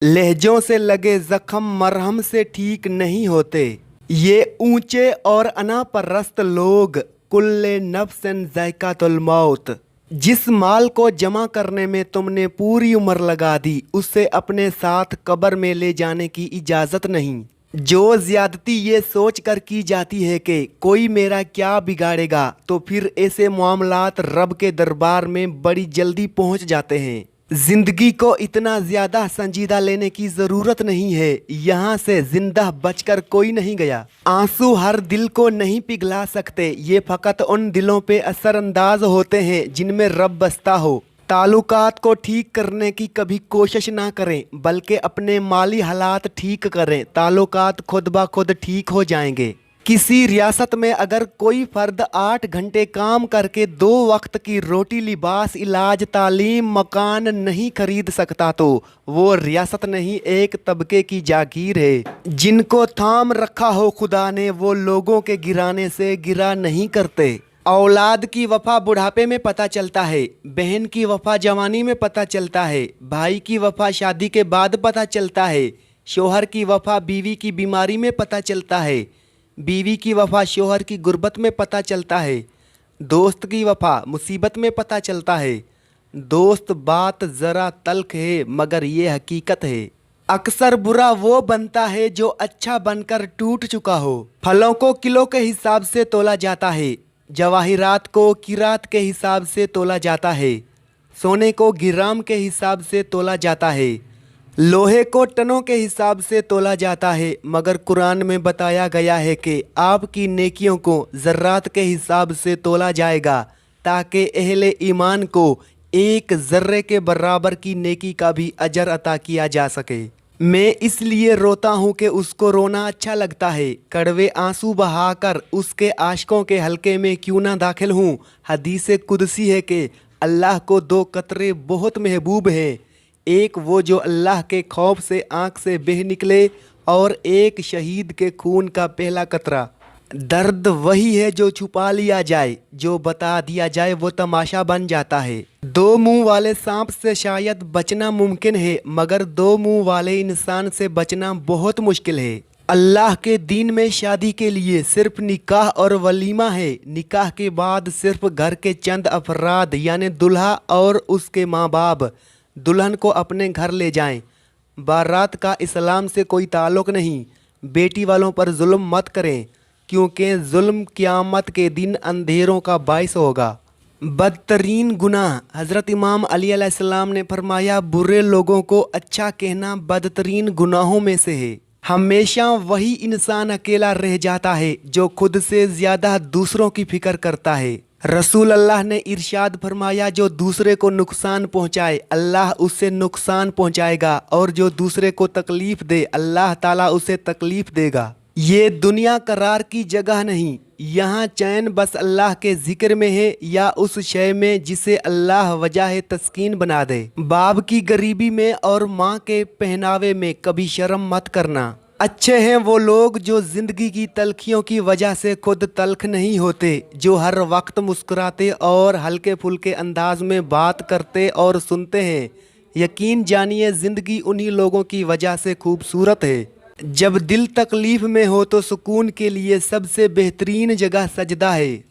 लहजों से लगे जख्म मरहम से ठीक नहीं होते। ये ऊंचे और अनापरस्त लोग कुल्ले नफ्सन ज़ायक़ातुल मौत। जिस माल को जमा करने में तुमने पूरी उम्र लगा दी, उससे अपने साथ कब्र में ले जाने की इजाज़त नहीं। जो ज्यादती ये सोच कर की जाती है कि कोई मेरा क्या बिगाड़ेगा, तो फिर ऐसे मामलात रब के दरबार में बड़ी जल्दी पहुंच जाते हैं। जिंदगी को इतना ज्यादा संजीदा लेने की जरूरत नहीं है। यहाँ से जिंदा बचकर कोई नहीं गया। आंसू हर दिल को नहीं पिघला सकते, ये फकत उन दिलों पे असरअंदाज होते हैं जिनमें रब बसता हो। ताल्लुकात को ठीक करने की कभी कोशिश ना करें, बल्कि अपने माली हालात ठीक करें। ताल्लुकात खुद ब खुद ठीक हो जाएंगे। किसी रियासत में अगर कोई फर्द 8 घंटे काम करके 2 वक्त की रोटी, लिबास, इलाज, तालीम, मकान नहीं खरीद सकता, तो वो रियासत नहीं, एक तबके की जागीर है। जिनको थाम रखा हो खुदा ने, वो लोगों के गिराने से गिरा नहीं करते। औलाद की वफा बुढ़ापे में पता चलता है, बहन की वफा जवानी में पता चलता है, भाई की वफा शादी के बाद पता चलता है, शोहर की वफा बीवी की बीमारी में पता चलता है, बीवी की वफा शोहर की गुर्बत में पता चलता है, दोस्त की वफा मुसीबत में पता चलता है। दोस्त बात ज़रा तल्ख है, मगर ये हकीकत है। अक्सर बुरा वो बनता है जो अच्छा बनकर टूट चुका हो। फलों को किलो के हिसाब से तोला जाता है, जवाहिरात को किरात के हिसाब से तोला जाता है, सोने को गिराम के हिसाब से तोला जाता है, लोहे को टनों के हिसाब से तोला जाता है। मगर कुरान में बताया गया है कि आपकी नेकियों को ज़र्रात के हिसाब से तोला जाएगा, ताकि अहले ईमान को एक ज़र्रे के बराबर की नेकी का भी अजर अता किया जा सके। मैं इसलिए रोता हूँ कि उसको रोना अच्छा लगता है। कड़वे आंसू बहाकर उसके आशिकों के हलके में क्यों ना दाखिल हूँ। हदीस कुदसी है कि अल्लाह को 2 कतरे बहुत महबूब हैं, एक वो जो अल्लाह के खौफ से आँख से बह निकले, और एक शहीद के खून का पहला कतरा। दर्द वही है जो छुपा लिया जाए, जो बता दिया जाए वो तमाशा बन जाता है। 2 मुंह वाले सांप से शायद बचना मुमकिन है, मगर 2 मुंह वाले इंसान से बचना बहुत मुश्किल है। अल्लाह के दीन में शादी के लिए सिर्फ निकाह और वलीमा है। निकाह के बाद सिर्फ घर के चंद अफराद यानी दूल्हा और उसके माँ बाप दुल्हन को अपने घर ले जाएं। बारात का इस्लाम से कोई ताल्लुक़ नहीं। बेटी वालों पर जुल्म मत करें, क्योंकि जुल्म क़यामत के दिन अंधेरों का बाइस होगा। बदतरीन गुनाह, हज़रत इमाम अली अलैहिस्सलाम ने फरमाया, बुरे लोगों को अच्छा कहना बदतरीन गुनाहों में से है। हमेशा वही इंसान अकेला रह जाता है जो खुद से ज़्यादा दूसरों की फिक्र करता है। रसूल अल्लाह ने इरशाद फरमाया, जो दूसरे को नुकसान पहुँचाए अल्लाह उससे नुकसान पहुँचाएगा, और जो दूसरे को तकलीफ़ दे अल्लाह ताला उसे तकलीफ़ देगा। ये दुनिया करार की जगह नहीं। यहाँ चैन बस अल्लाह के जिक्र में है, या उस शय में जिसे अल्लाह वजह तस्कीन बना दे। बाप की गरीबी में और माँ के पहनावे में कभी शर्म मत करना। अच्छे हैं वो लोग जो ज़िंदगी की तलखियों की वजह से खुद तल्ख नहीं होते, जो हर वक्त मुस्कुराते और हल्के फुल्के अंदाज में बात करते और सुनते हैं। यकीन जानिए ज़िंदगी उन्हीं लोगों की वजह से खूबसूरत है। जब दिल तकलीफ़ में हो तो सुकून के लिए सबसे बेहतरीन जगह सजदा है।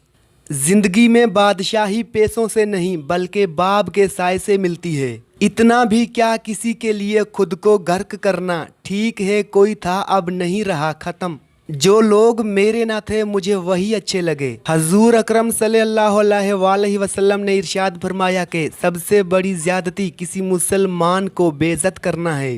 ज़िंदगी में बादशाही पैसों से नहीं, बल्कि बाप के साय से मिलती है। इतना भी क्या, किसी के लिए खुद को गर्क करना। ठीक है, कोई था अब नहीं रहा, ख़त्म। जो लोग मेरे ना थे मुझे वही अच्छे लगे। हजूर अकरम सल्लल्लाहु अलैहि वसल्लम ने इरशाद फरमाया कि सबसे बड़ी ज़्यादती किसी मुसलमान को बेइज्जत करना है।